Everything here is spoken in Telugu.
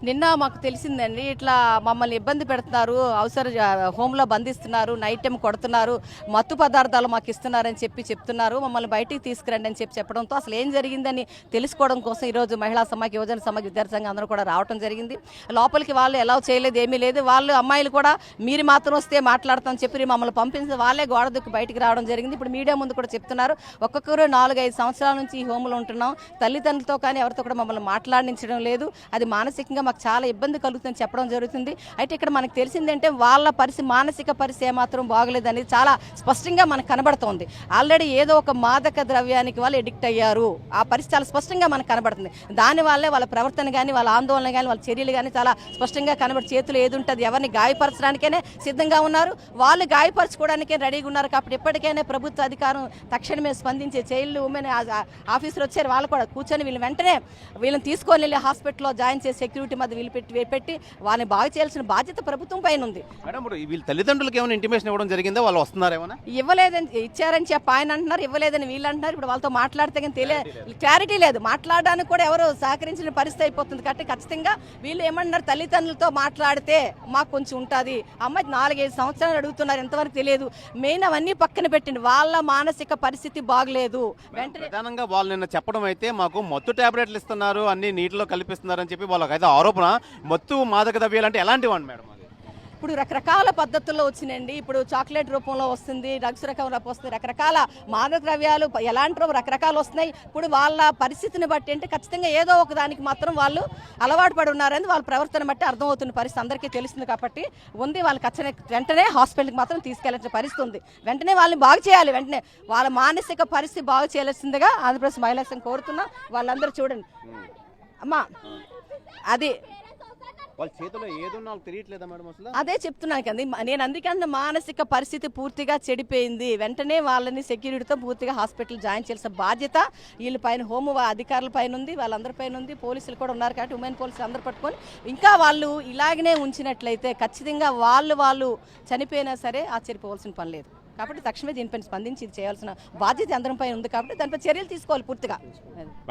నిన్న మాకు తెలిసిందండి ఇట్లా మమ్మల్ని ఇబ్బంది పెడుతున్నారు, హోంలో బంధిస్తున్నారు, నైట్ టైం కొడుతున్నారు, మత్తు పదార్థాలు మాకు ఇస్తున్నారని చెప్తున్నారు, మమ్మల్ని బయటికి తీసుకురండి అని చెప్పడంతో అసలు ఏం జరిగిందని తెలుసుకోవడం కోసం ఈరోజు మహిళా సమాఖ్య, యువజన సమాఖ్య, విద్యార్థి సంఘం అందరూ కూడా రావడం జరిగింది. లోపలికి వాళ్ళు ఎలా చేయలేదు, ఏమీ లేదు. వాళ్ళు అమ్మాయిలు కూడా మీరు మాత్రం వస్తే మాట్లాడతామని చెప్పి మమ్మల్ని పంపించి వాళ్ళే గోడ దుక్కు బయటికి రావడం జరిగింది. ఇప్పుడు మీడియా ముందు కూడా చెప్తున్నారు, ఒక్కొక్కరు 4-5 సంవత్సరాల నుంచి ఈ హోంలో ఉంటున్నాం, తల్లిదండ్రులతో కానీ ఎవరితో కూడా మమ్మల్ని మాట్లాడించడం లేదు, అది మానసికంగా మాకు చాలా ఇబ్బంది కలుగుతుందని చెప్పడం జరుగుతుంది. అయితే ఇక్కడ మనకు తెలిసిందంటే వాళ్ళ మానసిక పరిస్థితి ఏమాత్రం బాగలేదని చాలా స్పష్టంగా మనకు కనబడుతోంది. ఆల్రెడీ ఏదో ఒక మాదక ద్రవ్యానికి వాళ్ళు ఎడిక్ట్ అయ్యారు, ఆ పరిస్థితి చాలా స్పష్టంగా మనకు కనబడుతుంది. దానివల్లే వాళ్ళ ప్రవర్తన కానీ, వాళ్ళ ఆందోళన కానీ, వాళ్ళ చర్యలు కానీ చాలా స్పష్టంగా కనబడి చేతులు ఏది ఉంటుంది ఎవరిని గాయపరచడానికైనా సిద్ధంగా ఉన్నారు, వాళ్ళు గాయపరచుకోవడానికే రెడీగా ఉన్నారు. కాబట్టి ఎప్పటికైనా ప్రభుత్వ అధికారం తక్షణమే స్పందించే చైల్డ్ ఉమెన్ ఆఫీసర్ వచ్చారు, వాళ్ళు కూడా కూర్చొని వీళ్ళని తీసుకొని వెళ్ళి హాస్పిటల్లో జాయిన్ చేసి సెక్యూరిటీ మధ్య వీళ్ళు పెట్టి వాళ్ళని బాగు చేయాల్సిన బాధ్యత ప్రభుత్వం పైన ఉంది. మేడం, వీళ్ళ తల్లిదండ్రులకు ఏమైనా ఇంటిమేషన్ ఇవ్వడం జరిగిందా? వాళ్ళు వస్తున్నారేమో? ఇవ్వలేదని ఇచ్చారని చెప్పి ఆయన అంటున్నారు, ఇవ్వలేదని వీళ్ళు అంటున్నారు. ఇప్పుడు వాళ్ళతో మాట్లాడితే కానీ క్లారిటీ లేదు, మాట్లాడడానికి కూడా ఎవరు సహకరించిన పరిస్థితి అయిపోతుంది. కాబట్టి ఖచ్చితంగా వీళ్ళు ఏమంటున్నారు, తల్లిదండ్రులతో మాట్లాడితే మాకు కొంచెం ఉంటుంది. అమ్మాయి 4-5 సంవత్సరాలు అడుగుతున్నారు, ఎంతవరకు తెలియదు. మెయిన్ అవన్నీ పక్కన పెట్టింది, వాళ్ళ మానసిక పరిస్థితి బాగలేదు. వెంటనే ప్రధానంగా వాళ్ళు నిన్న చెప్పడం అయితే మాకు మత్తు టాబ్లెట్లు ఇస్తున్నారు, అన్ని నీటిలో కల్పిస్తున్నారు అని చెప్పి వాళ్ళకి అయితే ఆరోపణ. మత్తు మాదక ద్రవ్యాలు అంటే ఎలాంటివి అండి మేడం? ఇప్పుడు రకరకాల పద్ధతుల్లో వచ్చినాయండి. ఇప్పుడు చాక్లెట్ రూపంలో వస్తుంది, డ్రగ్స్ రకంలో వస్తుంది, రకరకాల మాదక ద్రవ్యాలు ఎలాంటి రకరకాలు వస్తున్నాయి. ఇప్పుడు వాళ్ళ పరిస్థితిని బట్టి అంటే ఖచ్చితంగా ఏదో ఒక దానికి మాత్రం వాళ్ళు అలవాటు పడి ఉన్నారని వాళ్ళ ప్రవర్తన బట్టి అర్థమవుతున్న పరిస్థితి అందరికీ తెలుస్తుంది. కాబట్టి ఉంది, వాళ్ళు వెంటనే హాస్పిటల్కి మాత్రం తీసుకెళ్లాల్సిన పరిస్థితి ఉంది. వెంటనే వాళ్ళని బాగు చేయాలి, వెంటనే వాళ్ళ మానసిక పరిస్థితి బాగు చేయాల్సిందిగా ఆంధ్రప్రదేశ్ మహిళా సంఘం కోరుతున్నా. వాళ్ళందరూ చూడండి అమ్మా, అది వాళ్ళ చేతిలో ఏదున్నా తెలియట్లేదా మేడం? అసలు అదే చెప్తున్నాను కదా నేను, అందుకని మానసిక పరిస్థితి పూర్తిగా చెడిపోయింది. వెంటనే వాళ్ళని సెక్యూరిటీతో పూర్తిగా హాస్పిటల్ జాయిన్ చేయాల్సిన బాధ్యత వీళ్ళ పైన, హోమ్ అధికారుల పైన ఉంది, వాళ్ళందరి పైన ఉంది. పోలీసులు కూడా ఉన్నారు కాబట్టి ఉమెన్ పోలీసులు అందరూ పట్టుకొని ఇంకా వాళ్ళు ఇలాగనే ఉంచినట్లయితే ఖచ్చితంగా వాళ్ళు చనిపోయినా సరే ఆశ్చర్యపోవాల్సిన పని లేదు. కాబట్టి తక్షణమే దీనిపైన స్పందించి ఇది చేయాల్సిన బాధ్యత అందరం పైన ఉంది. కాబట్టి దానిపై చర్యలు తీసుకోవాలి పూర్తిగా.